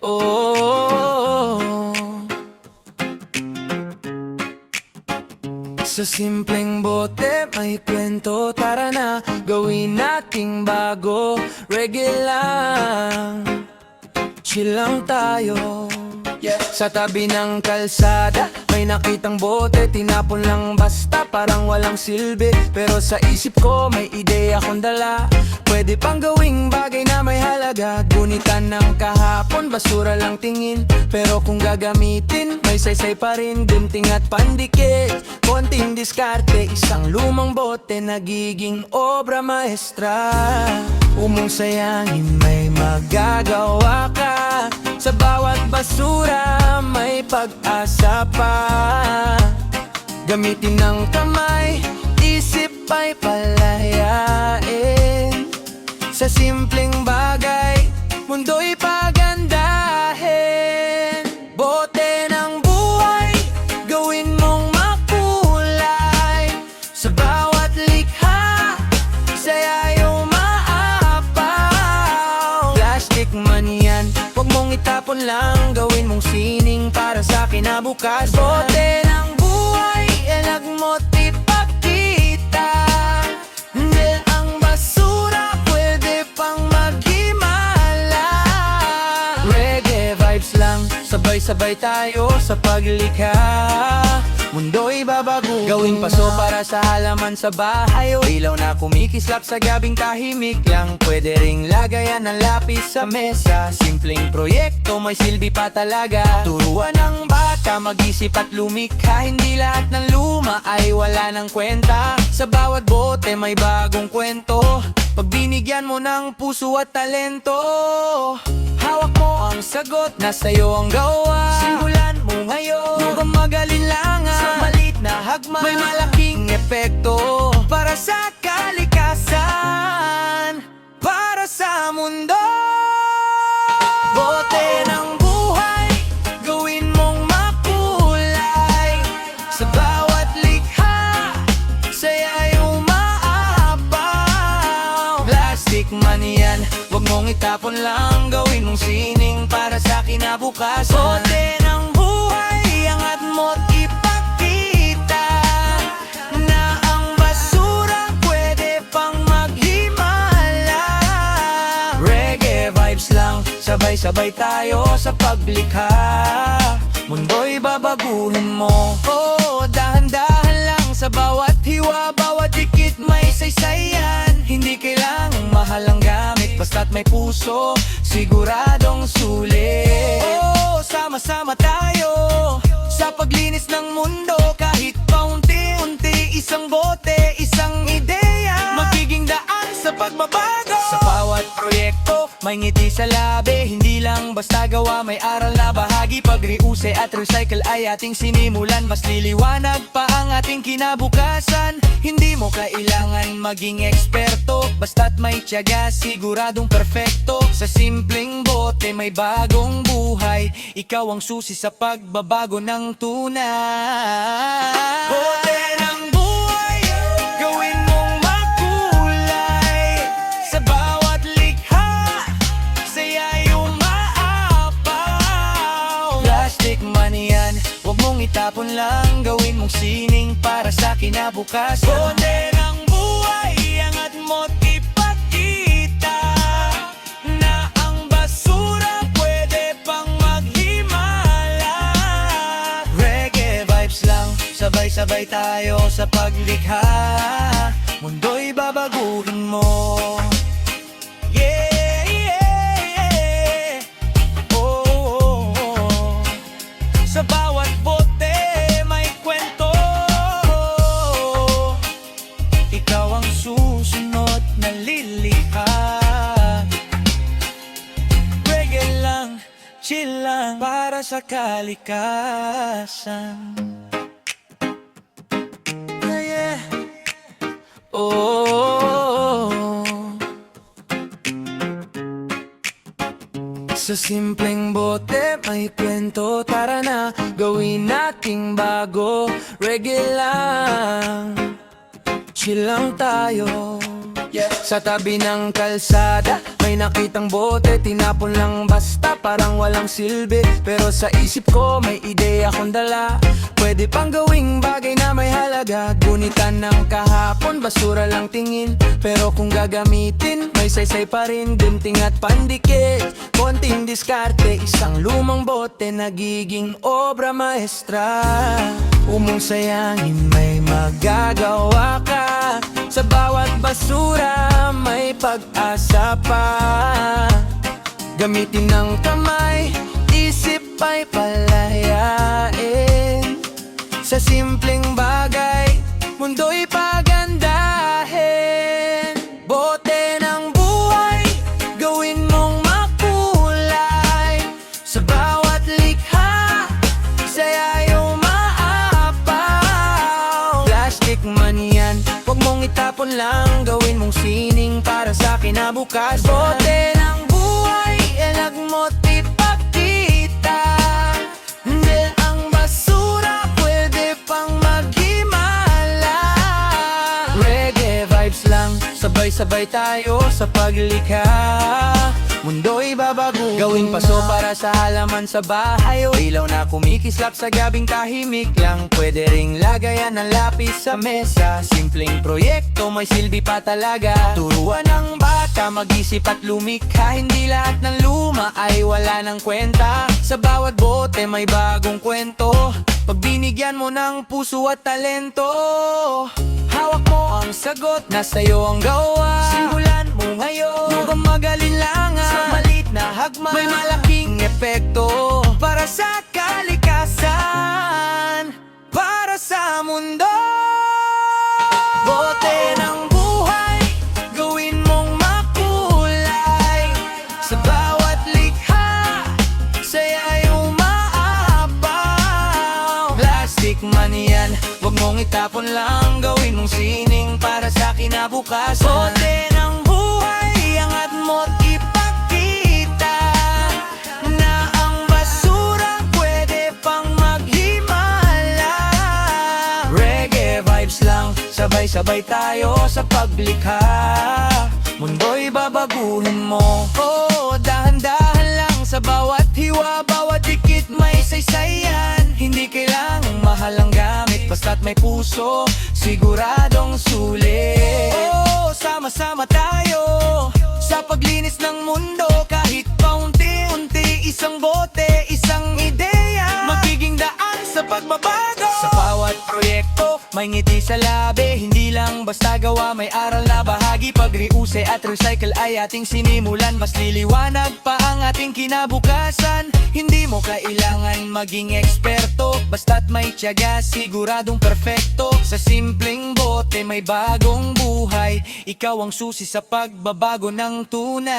Oh, sa simpleng bote may kwento. Tara na, gawin nating bago. Reggae lang, chill lang tayo. Sa tabi ng kalsada may nakitang bote, tinapon lang basta parang walang silbi. Pero sa isip ko may ideya akong dala. Pwede pang gawing bagay na may halaga. Gunitan ng kahapon, basura lang tingin. Pero kung gagamitin, may saysay pa rin. Gunting at pandikit, konting diskarte. Isang lumang bote nagiging obra maestra. Umong sayangin may magagawa ka. Sa bawat basura may pag-asa pa. Gamitin ng kamay, isip ay palayain. Sa simpleng bagay, mundo'y pagandahin. Bote ng buhay, gawin mong makulay. Sa bawat likha, saya yung maapaw. Plastic man yan, huwag mong itapon lang. Gawin mong sining para sa kinabukasan. Bote ng buhay, ilag mo't ipakita. Hindi ang basura pwede pang maghimala. Reggae vibes lang, sabay-sabay tayo sa paglikha. Mundo'y babago, gawing paso para sa halaman sa bahay. O ilaw na kumikislap sa gabing tahimik lang. Pwede ring lagayan ng lapis sa mesa. Simpleng proyekto, may silbi pa talaga. Turuan ng bata mag-isip at lumikha. Hindi lahat ng luma ay wala ng kwenta. Sa bawat bote may bagong kwento. Pag binigyan mo ng puso at talento, hawak mo ang sagot, nasa'yo ang gawa. Simulan mo ngayon, huwag kang mag-alinlangan. Sa maliit na hagma, may malaking epekto. Para sa kalikasan, para sa mundo. Bote ng buhay, gawin mong makulay. Sa bawat likha, saya yung maapaw. Plastic man yan, huwag mong itapon lang. Gawin mong sining para sa kinabukasan. Bote ng buhay, angat mo't ipakita na ang basura pwede pang maghimala. Reggae vibes lang, sabay-sabay tayo sa paglikha. Mundo'y babaguhin mo. Oh, dahan-dahan lang sa bawat hiwa, bawat dikit may saysayan. Hindi kailangang mahal ang gamit, basta't may puso, siguradong sulit. Oh, sama-sama tayo sa paglinis ng mundo. Kahit paunti-unti, isang bote, isang ideya, magiging daan sa pagbabago. Sa bawat proyekto, may ngiti sa labi. Hindi lang basta gawa, may aral na bahagi. Pag-reuse at recycle ay ating sinimulan. Mas liliwanag pa ang ating kinabukasan. Hindi mo kailangan maging eksperto, basta't may tiyaga, siguradong perfecto. Sa simpleng bote may bagong buhay. Ikaw ang susi sa pagbabago ng tunay. Bote ng buhay, gawin mong makulay. Sa bawat likha, saya yung maapaw. Plastic man yan, huwag mong itapon lang. Gawin mong sining para sa kinabukasan. Bote ng buhay, angat mo't ipakita na ang basura pwede pang maghimala. Reggae vibes lang, sabay-sabay tayo sa paglikha. Mundo'y babaguhin mo. Yeah, yeah, yeah. Oh, oh, oh. Sa bawat bote may kwento. Ikaw ang susunod na lilikha. Reggae lang, chill lang para sa kalikasan. Yeah, yeah. Oh, sa simpleng bote may kwento. Tara na, gawin nating bago. Reggae lang, chill lang tayo. Sa tabi ng kalsada may nakitang bote, tinapon lang basta, parang walang silbi. Pero sa isip ko may ideya akong dala, pwede pang gawing bagay na may halaga. Gunitan ng kahapon, basura lang tingin, pero kung gagamitin may saysay pa rin. Gunting at pandikit, konting diskarte, isang lumang bote nagiging obra maestra. Umong sayangin may magagawa ka, sa bawat basura may pag-asa pa. Gamitin ng kamay, isip ay palayain. Sa simpleng bagay, mundo'y pagandahin. Bote ng buhay, gawin mong makulay. Sa bawat likha, saya yung maapaw. Plastic man yan, huwag mong itapon lang, gawin mong sining para sa kinabukasan. Bote ng buhay, elag mo't ipakita. Hindi ang basura pwede pang maghimala. Reggae vibes lang, sabay-sabay tayo sa paglikha. Mundo'y babago, gawing paso para sa halaman sa bahay, o ilaw na kumikislap sa gabing tahimik lang. Pwede ring lagayan ng lapis sa mesa, simpleng proyekto may silbi pa talaga. Turuan ng bata mag-isip at lumikha, hindi lahat ng luma ay wala ng kwenta. Sa bawat bote may bagong kwento, pag binigyan mo ng puso at talento. Hawak mo ang sagot, nasa'yo ang gawa. Simulan mo ngayon, huwag kang mag-alinlangan. Sa maliit na hagman, may malaking epekto para sa kalikasan, para sa mundo. Bote ng buhay, gawin mong makulay. Sa bawat likha, saya yung maapaw. Plastic man yan, huwag mong itapon lang, gawin mong sining para sa kinabukasan. Bote ng buhay, angat mo't ipakita na ang basura pwede pang maghimala. Reggae vibes lang, sabay-sabay tayo sa paglikha. Mundo'y babaguhin mo, oh, dahan-dahan lang. Sa bawat hiwa, bawat dikit may saysayan. Hindi kailangang mahal ang gamit, basta't may puso, siguradong sulit. Oh, sama-sama tayo sa paglinis ng mundo. Kahit paunti-unti, isang bote, isang ideya, magiging daan sa pagbabago. Sa bawat proyekto, may ngiti sa labi, hindi lang basta gawa, may aral na bahagi. Pag reuse at recycle ay ating sinimulan, mas liliwanag pa ang ating kinabukasan. Hindi mo kailangan maging eksperto, basta't may tiyaga, siguradong perfecto. Sa simpleng bote may bagong buhay, ikaw ang susi sa pagbabago ng tunay.